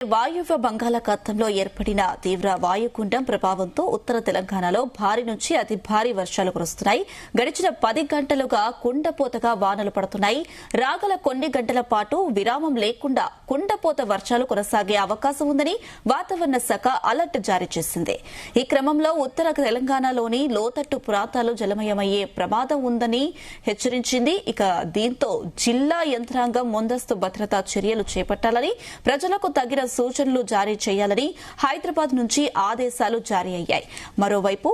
వాయువ్య బంగాళాఖాతంలో ఏర్పడిన తీవ్ర వాయుగుండం ప్రభావంతో ఉత్తర తెలంగాణలో భారీ నుంచి అతి భారీ వర్షాలు కురుస్తున్నాయి. గడిచిన 10 గంటలుగా కుండపోతగా వానలు పడుతున్నాయి. రాగల కొన్ని గంటల పాటు విరామం లేకుండా కుండపోత వర్షాలు కొనసాగే అవకాశం ఉందని వాతావరణ శాఖ అలర్ట్ జారీ చేసింది. ఈ క్రమంలో ఉత్తర తెలంగాణలోని లోతట్టు ప్రాంతాలు జలమయమయ్యే ప్రమాదం ఉందని హెచ్చరించింది. ఇక దీంతో జిల్లా యంత్రాంగం ముందస్తు భద్రతా చర్యలు చేపట్టాలని, ప్రజలకు తగిన సూచనలు జారీ చేయాలని హైదరాబాద్ నుంచి ఆదేశాలు జారీ అయ్యాయి. మరోవైపు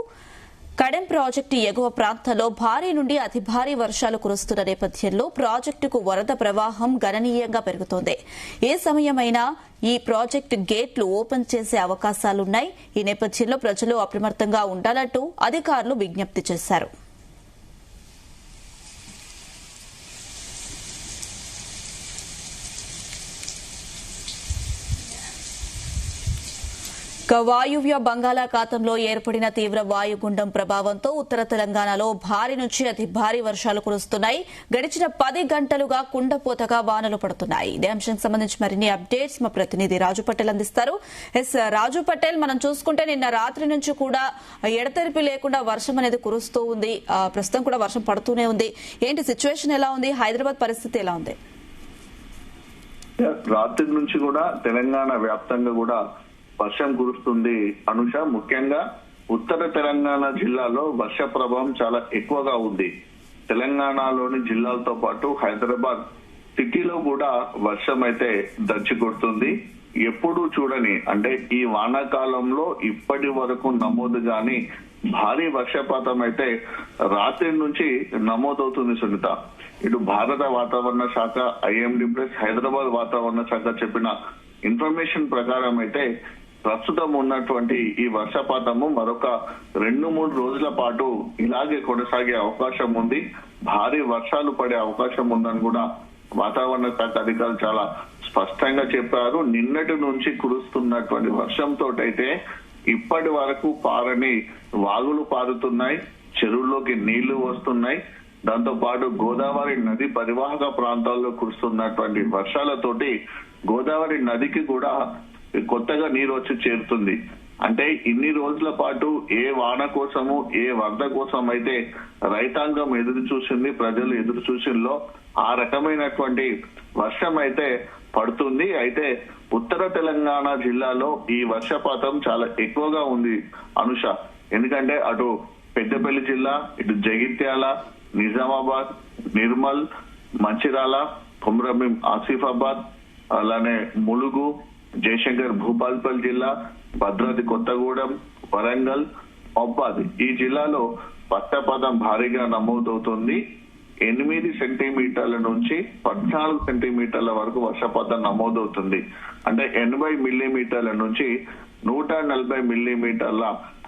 కడెం ప్రాజెక్టు ఎగువ ప్రాంతాల్లో భారీ నుండి అతి భారీ వర్షాలు కురుస్తున్న నేపథ్యంలో ప్రాజెక్టుకు వరద ప్రవాహం గణనీయంగా పెరుగుతోంది. ఏ సమయమైనా ఈ ప్రాజెక్టు గేట్లు ఓపెన్ చేసే అవకాశాలున్నాయి. ఈ నేపథ్యంలో ప్రజలు అప్రమత్తంగా ఉండాలంటూ అధికారులు విజ్ఞప్తి చేశారు. వాయువ్య బంగాళాఖాతంలో ఏర్పడిన తీవ్ర వాయుగుండం ప్రభావంతో ఉత్తర తెలంగాణలో భారీ నుంచి అతి భారీ వర్షాలు కురుస్తున్నాయి. గడిచిన 10 గంటలుగా కుండపోతగా వానలు పడుతున్నాయి. ఇదే అంశానికి సంబంధించి మరిన్ని అప్డేట్స్ మా ప్రతినిధి రాజు పటేల్ అందిస్తారు. రాజు పటేల్, మనం చూసుకుంటే నిన్న రాత్రి నుంచి కూడా ఎడతెరిపి లేకుండా వర్షం అనేది కురుస్తూ ఉంది. ప్రస్తుతం కూడా వర్షం పడుతూనే ఉంది. ఏంటి సిచ్యువేషన్ ఎలా ఉంది? హైదరాబాద్ పరిస్థితి ఎలా ఉంది? రాత్రి నుంచి కూడా తెలంగాణ వ్యాప్తంగా కూడా వర్షం కురుస్తుంది అనుష. ముఖ్యంగా ఉత్తర తెలంగాణ జిల్లాలో వర్ష ప్రభావం చాలా ఎక్కువగా ఉంది. తెలంగాణలోని జిల్లాలతో పాటు హైదరాబాద్ సిటీలో కూడా వర్షం అయితే దంచి కొడుతుంది. ఎప్పుడు చూడని అంటే ఈ వానాకాలంలో ఇప్పటి వరకు నమోదు గాని భారీ వర్షపాతం అయితే రాత్రి నుంచి నమోదవుతుంది సునీత. ఇటు భారత వాతావరణ శాఖ, ఐఎండీ ప్లస్ హైదరాబాద్ వాతావరణ శాఖ చెప్పిన ఇన్ఫర్మేషన్ ప్రకారం అయితే ప్రస్తుతం ఉన్నటువంటి ఈ వర్షపాతము మరొక 2-3 రోజుల పాటు ఇలాగే కొనసాగే అవకాశం ఉంది. భారీ వర్షాలు పడే అవకాశం ఉందని కూడా వాతావరణ శాఖ అధికారులు చాలా స్పష్టంగా చెప్పారు. నిన్నటి నుంచి కురుస్తున్నటువంటి వర్షంతో అయితే ఇప్పటి వరకు పారని వాగులు పారుతున్నాయి, చెరువుల్లోకి నీళ్లు వస్తున్నాయి. దాంతో పాటు గోదావరి నది పరివాహక ప్రాంతాల్లో కురుస్తున్నటువంటి వర్షాలతోటి గోదావరి నదికి కూడా కొత్తగా నీరు వచ్చి చేరుతుంది. అంటే ఇన్ని రోజుల పాటు ఏ వాన కోసము, ఏ వరద కోసం అయితే రైతాంగం ఎదురు చూసింది, ప్రజలు ఎదురు చూసిందో ఆ రకమైనటువంటి వర్షం అయితే పడుతుంది. అయితే ఉత్తర తెలంగాణ జిల్లాలో ఈ వర్షపాతం చాలా ఎక్కువగా ఉంది అనుష. ఎందుకంటే అటు పెద్దపల్లి జిల్లా, ఇటు జగిత్యాల, నిజామాబాద్, నిర్మల్, మంచిర్యాల, కొమరంభీం, ఆసిఫాబాద్, అలానే ములుగు, జయశంకర్ భూపాల్పల్లి జిల్లా, భద్రాద్రి కొత్తగూడెం, వరంగల్, మహబూబాద్ ఈ జిల్లాలో వర్షపాతం భారీగా నమోదవుతుంది. 8 సెంటీమీటర్ల నుంచి 14 సెంటీమీటర్ల వరకు వర్షపాతం నమోదవుతుంది. అంటే 80 మిల్లీమీటర్ల నుంచి 140 మిల్లీమీటర్ల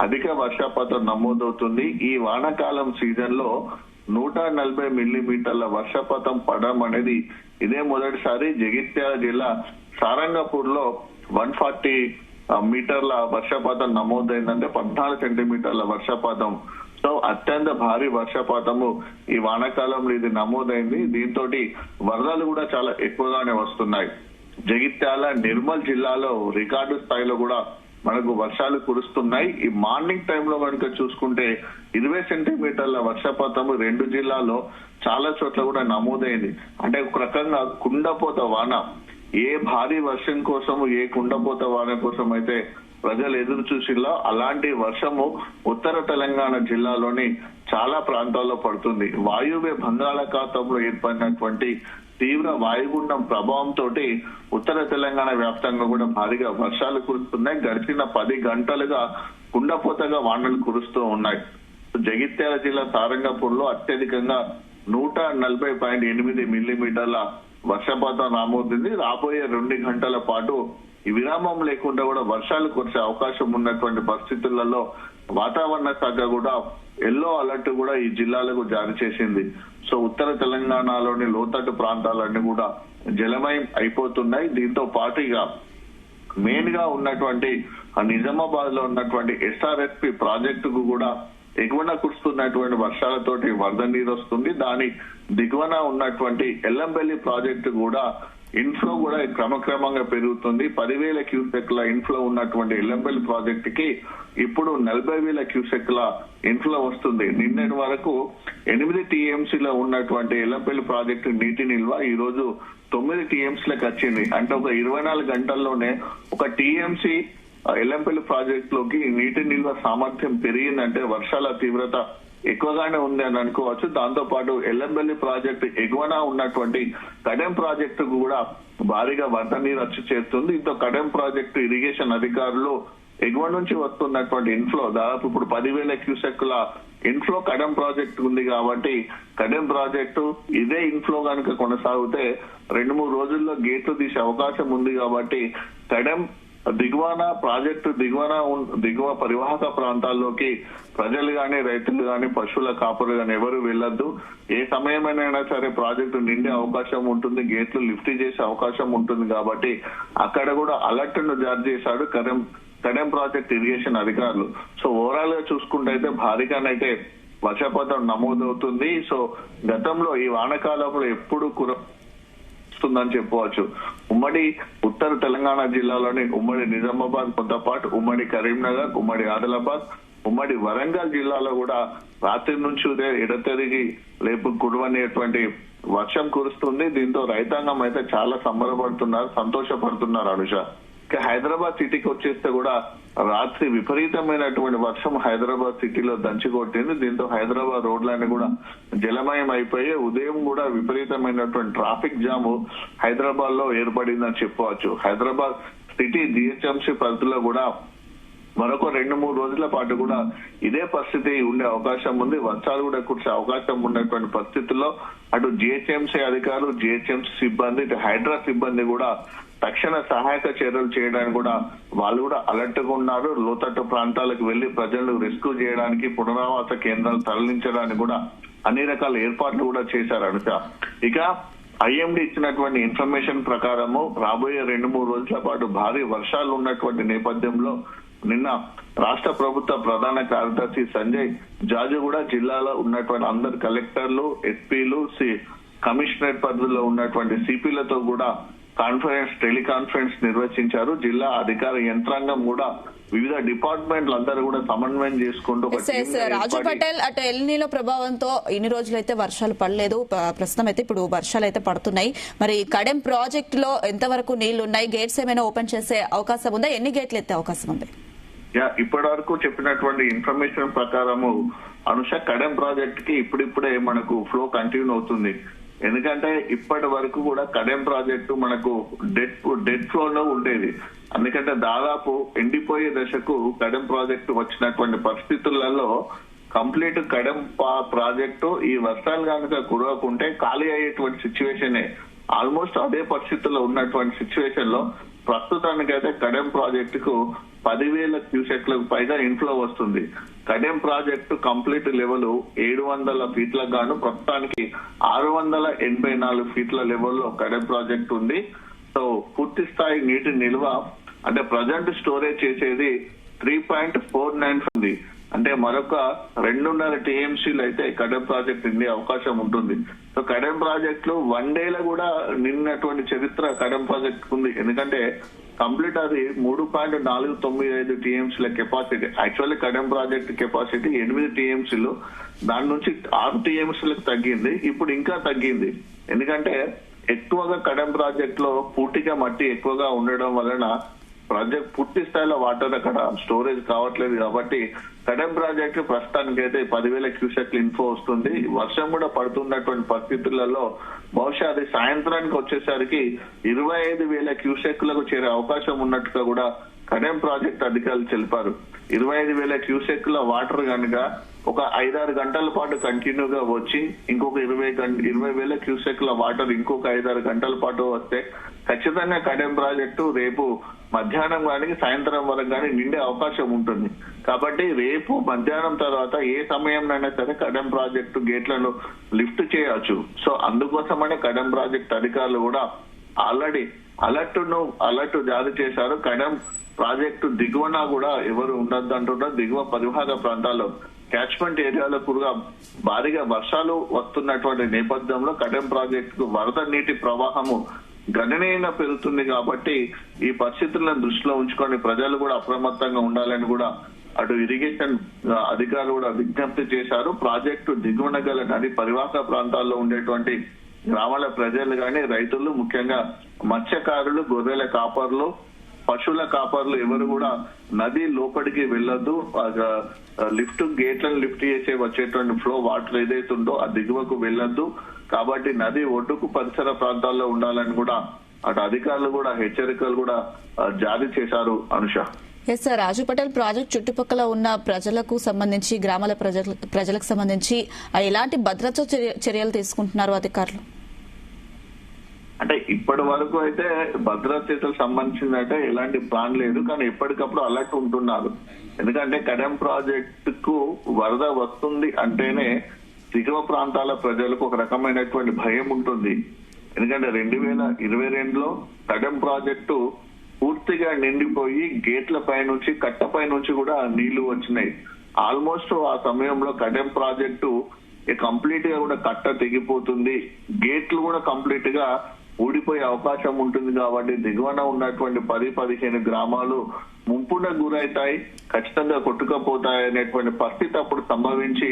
అధిక వర్షపాతం నమోదవుతుంది. ఈ వానాకాలం సీజన్ లో 140 మిల్లీమీటర్ల వర్షపాతం పడడం అనేది ఇదే మొదటిసారి. జగిత్యాల జిల్లా సారంగపూర్ లో 140 మీటర్ల వర్షపాతం నమోదైందంటే 14 సెంటీమీటర్ల వర్షపాతం. సో అత్యంత భారీ వర్షపాతము ఈ వానాకాలంలో ఇది నమోదైంది. దీంతో వరదలు కూడా చాలా ఎక్కువగానే వస్తున్నాయి. జగిత్యాల, నిర్మల్ జిల్లాలో రికార్డు స్థాయిలో కూడా మనకు వర్షాలు కురుస్తున్నాయి. ఈ మార్నింగ్ టైంలో కనుక చూసుకుంటే 20 సెంటీమీటర్ల వర్షపాతము 2 జిల్లాలో చాలా చోట్ల కూడా నమోదైంది. అంటే ఒక రకంగా కుండపోత వాన, ఏ భారీ వర్షం కోసము, ఏ కుండపోత వాన కోసం అయితే ప్రజలు ఎదురు చూసిలో అలాంటి వర్షము ఉత్తర తెలంగాణ జిల్లాలోని చాలా ప్రాంతాల్లో పడుతుంది. వాయువ్య బంగాళాఖాతంలో ఏర్పడినటువంటి తీవ్ర వాయుగుండం ప్రభావంతో ఉత్తర తెలంగాణ వ్యాప్తంగా కూడా భారీగా వర్షాలు కురుస్తున్నాయి. గడిచిన 10 గంటలుగా కుండపోతగా వానలు కురుస్తూ ఉన్నాయి. జగిత్యాల జిల్లా సారంగపూర్ లో అత్యధికంగా 140.8 మిల్లీమీటర్ల వర్షపాతం నమోదైంది. రాబోయే 2 గంటల పాటు విరామం లేకుండా కూడా వర్షాలు కురిసే అవకాశం ఉన్నటువంటి పరిస్థితులలో వాతావరణ శాఖ కూడా ఎల్లో అలర్ట్ కూడా ఈ జిల్లాలకు జారీ చేసింది. సో ఉత్తర తెలంగాణలోని లోతట్టు ప్రాంతాలన్నీ కూడా జలమయం అయిపోతున్నాయి. దీంతో పాటుగా మెయిన్ గా ఉన్నటువంటి నిజామాబాద్ లో ఉన్నటువంటి ఎస్ఆర్ఎస్పి ప్రాజెక్టుకు కూడా ఎగువన కురుస్తున్నటువంటి వర్షాలతోటి వరద నీరు వస్తుంది. దాని దిగువన ఉన్నటువంటి ఎల్లంపల్లి ప్రాజెక్టు కూడా ఇన్ఫ్లో కూడా క్రమక్రమంగా పెరుగుతుంది. 10,000 క్యూసెక్ల ఇన్ఫ్లో ఉన్నటువంటి ఎల్లంపల్లి ప్రాజెక్ట్ కి ఇప్పుడు 40,000 క్యూసెక్ల ఇన్ఫ్లో వస్తుంది. నిన్నటి వరకు 8 టీఎంసీలో ఉన్నటువంటి ఎల్లంపల్లి ప్రాజెక్టు నీటి నిల్వ ఈ రోజు 9 టీఎంసీలకు వచ్చింది. అంటే ఒక 24 గంటల్లోనే 1 టీఎంసీ ఎల్లంపల్లి ప్రాజెక్ట్ లోకి నీటి నిల్వ సామర్థ్యం పెరిగిందంటే వర్షాల తీవ్రత ఎక్కువగానే ఉంది అని అనుకోవచ్చు. దాంతో పాటు ఎల్లంపల్లి ప్రాజెక్టు ఎగువన ఉన్నటువంటి కడెం ప్రాజెక్టు కూడా భారీగా వరద నీరు వచ్చి చేరుతుంది. దీంతో కడెం ప్రాజెక్టు ఇరిగేషన్ అధికారులు ఎగువ నుంచి వస్తున్నటువంటి ఇన్ఫ్లో దాదాపు ఇప్పుడు 10,000 క్యూసెక్ల ఇన్ఫ్లో కడెం ప్రాజెక్టు ఉంది కాబట్టి కడెం ప్రాజెక్టు ఇదే ఇన్ఫ్లో కనుక కొనసాగితే 2-3 రోజుల్లో గేట్లు తీసే అవకాశం ఉంది కాబట్టి కడెం దిగువన ప్రాజెక్టు దిగువ పరివాహక ప్రాంతాల్లోకి ప్రజలు గాని రైతులు గాని పశువుల కాపులు గాని ఎవరు వెళ్లొద్దు. ఏ సమయమైనా సరే ప్రాజెక్టు నిండే అవకాశం ఉంటుంది, గేట్లు లిఫ్ట్ చేసే అవకాశం ఉంటుంది కాబట్టి అక్కడ కూడా అలర్ట్ ను జారీ చేశాడు కడెం ప్రాజెక్ట్ ఇరిగేషన్ అధికారులు. సో ఓవరాల్ గా చూసుకుంటే అయితే భారీగానైతే వర్షపాతం నమోదవుతుంది. సో గతంలో ఈ వానాకాలంలో ఎప్పుడు వస్తుందని చెప్పవచ్చు. ఉమ్మడి ఉత్తర తెలంగాణ జిల్లాలోని ఉమ్మడి నిజామాబాద్ తో పాటు ఉమ్మడి కరీంనగర్, ఉమ్మడి ఆదిలాబాద్, ఉమ్మడి వరంగల్ జిల్లాలో కూడా రాత్రి నుంచి ఎడతెరిగి లేపు కురువనేటువంటి వర్షం కురుస్తుంది. దీంతో రైతాంగం అయితే చాలా సంబరపడుతున్నారు, సంతోషపడుతున్నారు అనుష. ఇక హైదరాబాద్ సిటీకి వచ్చేస్తే కూడా రాత్రి విపరీతమైనటువంటి వర్షం హైదరాబాద్ సిటీలో దంచికొట్టింది. దీంతో హైదరాబాద్ రోడ్లన్నీ కూడా జలమయం అయిపోయి ఉదయం కూడా విపరీతమైనటువంటి ట్రాఫిక్ జామ్ హైదరాబాద్ లో ఏర్పడిందని చెప్పవచ్చు. హైదరాబాద్ సిటీ జిహెచ్ఎంసీ పరిధిలో కూడా మరొక 2-3 రోజుల పాటు కూడా ఇదే పరిస్థితి ఉండే అవకాశం ఉంది. వర్షాలు కూడా కురిసే అవకాశం ఉన్నటువంటి పరిస్థితుల్లో అటు జిహెచ్ఎంసీ అధికారులు, జిహెచ్ఎంసీ సిబ్బంది, ఇటు హైడ్రా సిబ్బంది కూడా తక్షణ సహాయక చర్యలు చేయడానికి కూడా వాళ్ళు కూడా అలర్ట్ గా ఉన్నారు. లోతట్టు ప్రాంతాలకు వెళ్లి ప్రజలను రెస్క్యూ చేయడానికి, పునరావాస కేంద్రాలు తరలించడానికి కూడా అన్ని రకాల ఏర్పాట్లు కూడా చేశారు అనుక. ఇక ఐఎండీ ఇచ్చినటువంటి ఇన్ఫర్మేషన్ ప్రకారము రాబోయే 2-3 రోజుల పాటు భారీ వర్షాలు ఉన్నటువంటి నేపథ్యంలో నిన్న రాష్ట్ర ప్రభుత్వ ప్రధాన కార్యదర్శి సంజయ్ జాజు కూడా జిల్లాలో ఉన్నటువంటి అందరు కలెక్టర్లు, ఎస్పీలు, కమిషనరేట్ పరిధిలో ఉన్నటువంటి సిపిలతో కూడా టెలికాన్ఫరెన్స్ నిర్వహించారు. జిల్లా అధికార యంత్రాంగం కూడా వివిధ డిపార్ట్మెంట్లు అందరూ కూడా సమన్వయం చేసుకుంటూ రాజు పటేల్ అటు ఎల్నీలో ప్రభావంతో ఇన్ని రోజులైతే వర్షాలు పడలేదు. ప్రస్తుతం అయితే ఇప్పుడు వర్షాలు అయితే పడుతున్నాయి. మరి కడెం ప్రాజెక్ట్ లో ఎంతవరకు నీళ్లు ఉన్నాయి? గేట్స్ ఏమైనా ఓపెన్ చేసే అవకాశం ఉందా? ఎన్ని గేట్లు ఎత్తే అవకాశం ఉంది? ఇప్పటి వరకు చెప్పినటువంటి ఇన్ఫర్మేషన్ ప్రకారము అనుష కడెం ప్రాజెక్ట్ కి ఇప్పుడిప్పుడే మనకు ఫ్లో కంటిన్యూ అవుతుంది. ఎందుకంటే ఇప్పటి వరకు కూడా కడెం ప్రాజెక్టు మనకు డెడ్ ఫ్లో లో ఉండేది. ఎందుకంటే దాదాపు ఎండిపోయే దశకు కడెం ప్రాజెక్టు వచ్చినటువంటి పరిస్థితులలో కంప్లీట్ కడెం ప్రాజెక్టు ఈ వర్షాలు కనుక కురవకుంటే ఖాళీ అయ్యేటువంటి సిచ్యువేషనే. ఆల్మోస్ట్ అదే పరిస్థితుల్లో ఉన్నటువంటి సిచ్యువేషన్ లో ప్రస్తుతానికైతే కడెం ప్రాజెక్టుకు 10,000 క్యూసెక్లకు పైగా ఇన్ఫ్లో వస్తుంది. కడెం ప్రాజెక్టు కంప్లీట్ లెవెల్ 700 ఫీట్లకు గాను ప్రస్తుతానికి 684 ఫీట్ల లెవెల్లో కడెం ప్రాజెక్ట్ ఉంది. సో పూర్తి స్థాయి నీటి నిల్వ అంటే ప్రజెంట్ స్టోరేజ్ చేసేది 3.49 ఉంది. అంటే మరొక 2.5 టీఎంసీలు అయితే కడెం ప్రాజెక్ట్ నిండే అవకాశం ఉంటుంది. సో కడెం ప్రాజెక్టులు 1 డేలో కూడా నిన్నటువంటి చరిత్ర కడెం ప్రాజెక్ట్ ఉంది. ఎందుకంటే కంప్లీట్ అది 3.495 టీఎంసీల capacity. Actually Kadem project capacity 8 టీఎంసీలు, దాని నుంచి 6 టీఎంసీలకు తగ్గింది. ఇప్పుడు ఇంకా తగ్గింది. ఎందుకంటే ఎక్కువగా కడెం ప్రాజెక్ట్ లో పూర్తిగా మట్టి ఎక్కువగా ఉండడం వలన ప్రాజెక్ట్ పూర్తి స్థాయిలో వాటర్ అక్కడ స్టోరేజ్ కావట్లేదు. కాబట్టి కడెం ప్రాజెక్టు ప్రస్తుతానికి అయితే 10,000 క్యూసెక్లు ఇన్ఫో వస్తుంది. వర్షం కూడా పడుతున్నటువంటి పరిస్థితులలో బహుశా అది సాయంత్రానికి వచ్చేసరికి 25,000 క్యూసెక్లకు చేరే అవకాశం ఉన్నట్టుగా కూడా కడెం ప్రాజెక్ట్ అధికారులు తెలిపారు. 25,000 క్యూసెక్ల వాటర్ కనుక ఒక 5-6 గంటల పాటు కంటిన్యూగా వచ్చి ఇంకొక 20,000 క్యూసెక్ల వాటర్ ఇంకొక 5-6 గంటల పాటు వస్తే ఖచ్చితంగా కడెం ప్రాజెక్టు రేపు మధ్యాహ్నం కానీ సాయంత్రం వరకు కానీ నిండే అవకాశం ఉంటుంది. కాబట్టి రేపు మధ్యాహ్నం తర్వాత ఏ సమయంలోనైనా సరే కడెం ప్రాజెక్టు గేట్లను లిఫ్ట్ చేయవచ్చు. సో అందుకోసమనే కడెం ప్రాజెక్ట్ అధికారులు కూడా ఆల్రెడీ అలర్ట్ జారీ చేశారు. కడెం ప్రాజెక్టు దిగువన కూడా ఎవరు ఉండద్దు అంటున్నారు. దిగువ పరివాహక ప్రాంతాల్లో క్యాచ్మెంట్ ఏరియాలో కూడా భారీగా వర్షాలు వస్తున్నటువంటి నేపథ్యంలో కడెం ప్రాజెక్టు వరద నీటి ప్రవాహము గణనీయంగా పెరుగుతుంది. కాబట్టి ఈ పరిస్థితులను దృష్టిలో ఉంచుకొని ప్రజలు కూడా అప్రమత్తంగా ఉండాలని కూడా అటు ఇరిగేషన్ అధికారులు కూడా విజ్ఞప్తి చేశారు. ప్రాజెక్టు దిగువన గల నది పరివాహక ప్రాంతాల్లో ఉండేటువంటి గ్రామాల ప్రజలు గాని, రైతులు, ముఖ్యంగా మత్స్యకారులు, గొర్రెల కాపర్లు, పశువుల కాపర్లు ఎవరు కూడా నది లోపలికి వెళ్ళొద్దు. గేట్లను లిఫ్ట్ చేసే వచ్చేటువంటి ఫ్లో వాటర్ ఏదైతుందో ఆ దిగువకు వెళ్ళొద్దు. కాబట్టి నది ఒడ్డుకు పరిసర ప్రాంతాల్లో ఉండాలని కూడా అటు అధికారులు కూడా హెచ్చరికలు కూడా జారీ చేశారు. అనుష, ఎస్ సార్, రాజు పటేల్ ప్రాజెక్ట్ చుట్టుపక్కల ఉన్న ప్రజలకు సంబంధించి, గ్రామాల ప్రజలకు సంబంధించి ఎలాంటి భద్రతా చర్యలు తీసుకుంటున్నారు అధికారులు? అంటే ఇప్పటి వరకు అయితే భద్రతకు సంబంధించిందంటే ఎలాంటి ప్లాన్ లేదు, కానీ ఎప్పటికప్పుడు అలర్ట్ ఉంటున్నారు. ఎందుకంటే కడెం ప్రాజెక్టుకు వరద వస్తుంది అంటేనే దిగువ ప్రాంతాల ప్రజలకు ఒక రకమైనటువంటి భయం ఉంటుంది. ఎందుకంటే 2022లో కడెం ప్రాజెక్టు పూర్తిగా నిండిపోయి గేట్ల పై నుంచి, కట్టపై నుంచి కూడా నీళ్లు వచ్చినాయి. ఆల్మోస్ట్ ఆ సమయంలో కడెం ప్రాజెక్టు కంప్లీట్ గా కూడా కట్ట తెగిపోతుంది, గేట్లు కూడా కంప్లీట్ గా ఊడిపోయే అవకాశం ఉంటుంది. కాబట్టి దిగువన ఉన్నటువంటి 10-15 గ్రామాలు ముంపున గురవుతాయి, ఖచ్చితంగా కొట్టుకపోతాయి అనేటువంటి పరిస్థితి అప్పుడు సంభవించి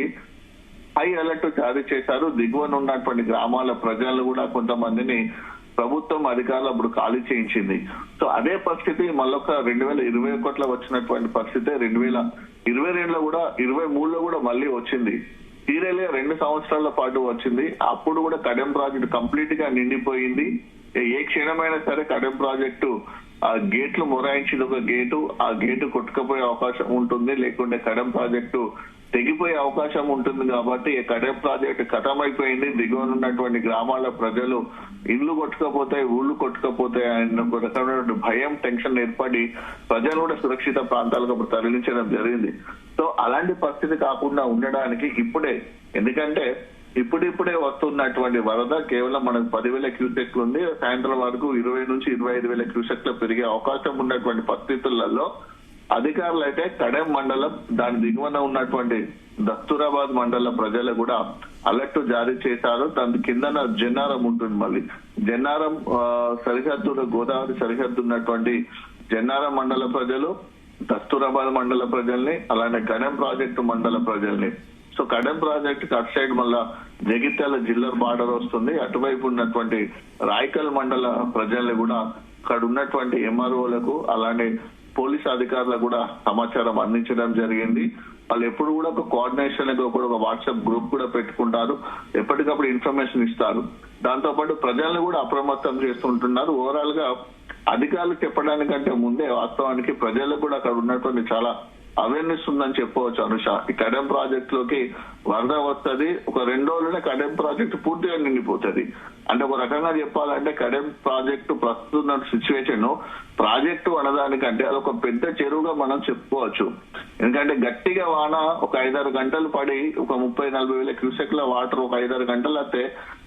హై అలర్ట్ జారీ చేశారు. దిగువన ఉన్నటువంటి గ్రామాల ప్రజలు కూడా కొంతమందిని ప్రభుత్వం అధికారులు అప్పుడు ఖాళీ చేయించింది. సో అదే పరిస్థితి మళ్ళొక 2021లో వచ్చినటువంటి పరిస్థితి 2022లో కూడా 23లో కూడా మళ్ళీ వచ్చింది. సీరియల్గా 2 సంవత్సరాల పాటు వచ్చింది. అప్పుడు కూడా కడెం ప్రాజెక్టు కంప్లీట్ గా నిండిపోయింది. ఏ క్షణమైనా సరే కడెం ప్రాజెక్టు ఆ గేట్లు మొరాయించింది ఒక గేటు, ఆ గేటు కొట్టుకుపోయే అవకాశం ఉంటుంది, లేకుంటే కడెం ప్రాజెక్టు తెగిపోయే అవకాశం ఉంటుంది. కాబట్టి కడెం ప్రాజెక్టు ఖతమైపోయింది. దిగువన ఉన్నటువంటి గ్రామాల ప్రజలు ఇల్లు కొట్టుకపోతాయి, ఊళ్ళు కొట్టుకపోతాయి అన్న ఒక రకమైన భయం, టెన్షన్ ఏర్పడి ప్రజలు కూడా సురక్షిత ప్రాంతాలకు అప్పుడు తరలించడం జరిగింది. సో అలాంటి పరిస్థితి కాకుండా ఉండడానికి ఇప్పుడే, ఎందుకంటే ఇప్పుడిప్పుడే వస్తున్నటువంటి వరద కేవలం మనకు 10,000 క్యూసెక్లు ఉంది. సాయంత్రం వరకు 20 నుంచి 25,000 క్యూసెక్లు పెరిగే అవకాశం ఉన్నటువంటి పరిస్థితులలో అధికారులు అయితే కడెం మండలం, దాని దిగువన ఉన్నటువంటి దస్తూరాబాద్ మండల ప్రజలు కూడా అలర్ట్ జారీ చేశారు. దాని కిందన జన్నారం ఉంటుంది. మళ్ళీ జన్నారం సరిహద్దు, గోదావరి సరిహద్దు ఉన్నటువంటి జన్నారం మండల ప్రజలు, దస్తూరాబాద్ మండల ప్రజల్ని, అలానే కడెం ప్రాజెక్టు మండల ప్రజల్ని. సో కడెం ప్రాజెక్టు అటు సైడ్ మళ్ళా జగిత్యాల జిల్లా బార్డర్ వస్తుంది. అటువైపు ఉన్నటువంటి రాయకల్ మండల ప్రజల్ని కూడా అక్కడ ఉన్నటువంటి ఎంఆర్ఓలకు, అలానే పోలీస్ అధికారులకు కూడా సమాచారం అందించడం జరిగింది. వాళ్ళు ఎప్పుడు కూడా ఒక కోఆర్డినేషన్ ఒక వాట్సాప్ గ్రూప్ కూడా పెట్టుకుంటారు, ఎప్పటికప్పుడు ఇన్ఫర్మేషన్ ఇస్తారు. దాంతో పాటు ప్రజల్ని కూడా అప్రమత్తం చేస్తుంటున్నారు. ఓవరాల్ గా అధికారులు చెప్పడానికంటే ముందే వాస్తవానికి ప్రజలకు కూడా అక్కడ ఉన్నటువంటి చాలా అవేర్నెస్ ఉందని చెప్పవచ్చు. అనుష, ఈ కడెం ప్రాజెక్ట్ లోకి వరద వస్తుంది, ఒక 2 రోజులనే కడెం ప్రాజెక్టు పూర్తిగా నిండిపోతుంది. అంటే ఒక రకంగా చెప్పాలంటే కడెం ప్రాజెక్టు ప్రస్తుత సిచ్యువేషన్ ప్రాజెక్టు అనడానికంటే అదొక పెద్ద చెరువుగా మనం చెప్పుకోవచ్చు. ఎందుకంటే గట్టిగా వాన ఒక 5-6 గంటలు పడి ఒక 30-40 వేల క్యూసెక్ల వాటర్ ఒక 5-6 గంటలు వస్తే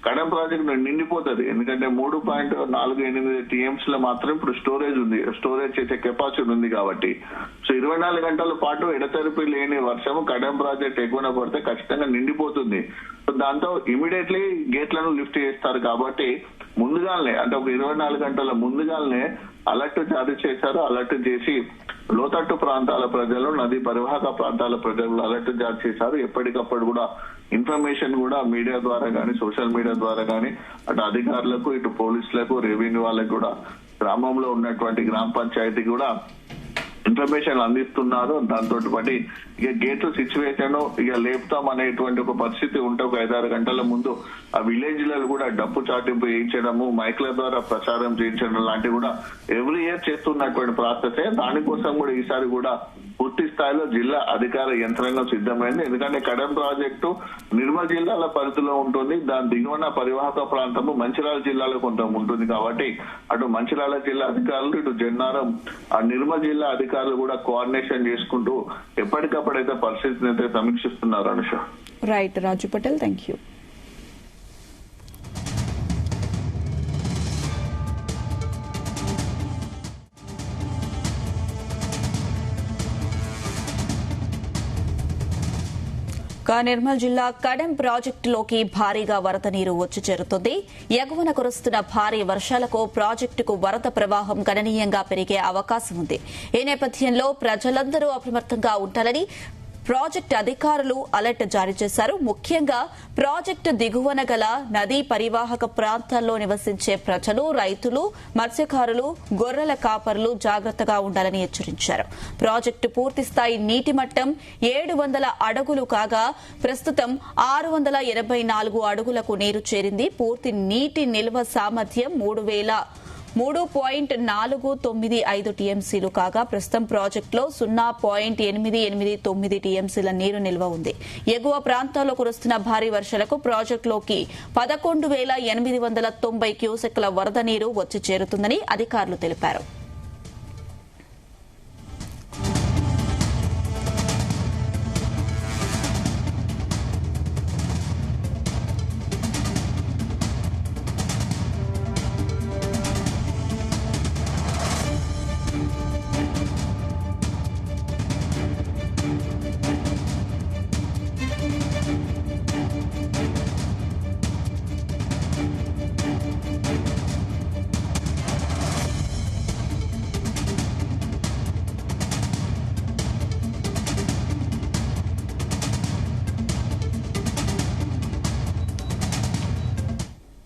కడెం ప్రాజెక్టు నిండిపోతుంది. ఎందుకంటే 3.48 TMs లో మాత్రం ఇప్పుడు స్టోరేజ్ చేసే కెపాసిటీ ఉంది. కాబట్టి సో 24 గంటల పాటు ఎడతెరిపి లేని వర్షము కడెం ప్రాజెక్ట్ ఎక్కువ పడితే ఖచ్చితంగా నిండిపోతుంది. సో దాంతో ఇమీడియట్లీ గేట్లను లిఫ్ట్ చేస్తారు. కాబట్టి ముందుగానే, అంటే ఒక 24 గంటల ముందుగానే అలర్ట్ జారీ చేశారు. అలర్ట్ చేసి లోతట్టు ప్రాంతాల ప్రజలు, నది పరివాహక ప్రాంతాల ప్రజలు అలర్ట్ జారీ చేశారు. ఎప్పటికప్పుడు కూడా ఇన్ఫర్మేషన్ కూడా మీడియా ద్వారా కానీ, సోషల్ మీడియా ద్వారా కానీ అటు అధికారులకు, ఇటు పోలీసులకు, రెవెన్యూ వాళ్ళకు కూడా, గ్రామంలో ఉన్నటువంటి గ్రామ పంచాయతీ కూడా ఇన్ఫర్మేషన్ అందిస్తున్నారు. దాంతో పాటు ఇక గేట్లు సిచ్యువేషన్ ఇక లేపుతాం అనేటువంటి ఒక పరిస్థితి ఉంటే ఒక 5-6 గంటల ముందు ఆ విలేజ్ లలో కూడా డప్పు చాటింపు చేయించడము, మైక్ల ద్వారా ప్రచారం చేయించడం లాంటివి కూడా ఎవ్రీ ఇయర్ చేస్తున్నటువంటి ప్రాసెసే. దానికోసం కూడా ఈసారి కూడా పూర్తి స్థాయిలో జిల్లా అధికార యంత్రాంగం సిద్ధమైంది. ఎందుకంటే కడెం ప్రాజెక్టు నిర్మల్ జిల్లాల పరిధిలో ఉంటుంది. దాని దిగువన పరివాహక ప్రాంతము మంచిర్యాల జిల్లాలో కొంత ఉంటుంది. కాబట్టి అటు మంచిర్యాల జిల్లా అధికారులు, ఇటు జన్నారం ఆ నిర్మల్ జిల్లా అధికారులు కూడా కోఆర్డినేషన్ చేసుకుంటూ ఎప్పటికప్పుడైతే పరిస్థితిని అయితే సమీక్షిస్తున్నారు. Anusha, right. Raju Patel, thank you. Nirmal జిల్లా కడెం ప్రాజెక్టులోకి భారీగా వరద నీరు వచ్చి చేరుతుంది. ఎగువన కురుస్తున్న భారీ వర్షాలకు ప్రాజెక్టుకు వరద ప్రవాహం గణనీయంగా పెరిగే అవకాశం ఉంది. ఈ నేపథ్యంలో ప్రజలందరూ అప్రమత్తంగా ఉండాలని ప్రాజెక్టు అధికారులు అలర్ట్ జారీ చేశారు. ముఖ్యంగా ప్రాజెక్టు దిగువన గల నదీ పరివాహక ప్రాంతాల్లో నివసించే ప్రజలు, రైతులు, మత్స్యకారులు, గొర్రెల కాపరులు జాగ్రత్తగా ఉండాలని హెచ్చరించారు. ప్రాజెక్టు పూర్తిస్థాయి నీటి మట్టం 700 అడుగులు కాగా ప్రస్తుతం 684 అడుగులకు నీరు చేరింది. పూర్తి నీటి నిల్వ సామర్థ్యం 3.495 టీఎంసీలు కాగా ప్రస్తుతం ప్రాజెక్టులో 0.889 టీఎంసీల నీరు నిల్వ ఉంది. ఎగువ ప్రాంతాల్లో కురుస్తున్న భారీ వర్షాలకు ప్రాజెక్టులోకి 11,890 క్యూసెక్కుల వరద నీరు వచ్చి చేరుతుందని అధికారులు తెలిపారు.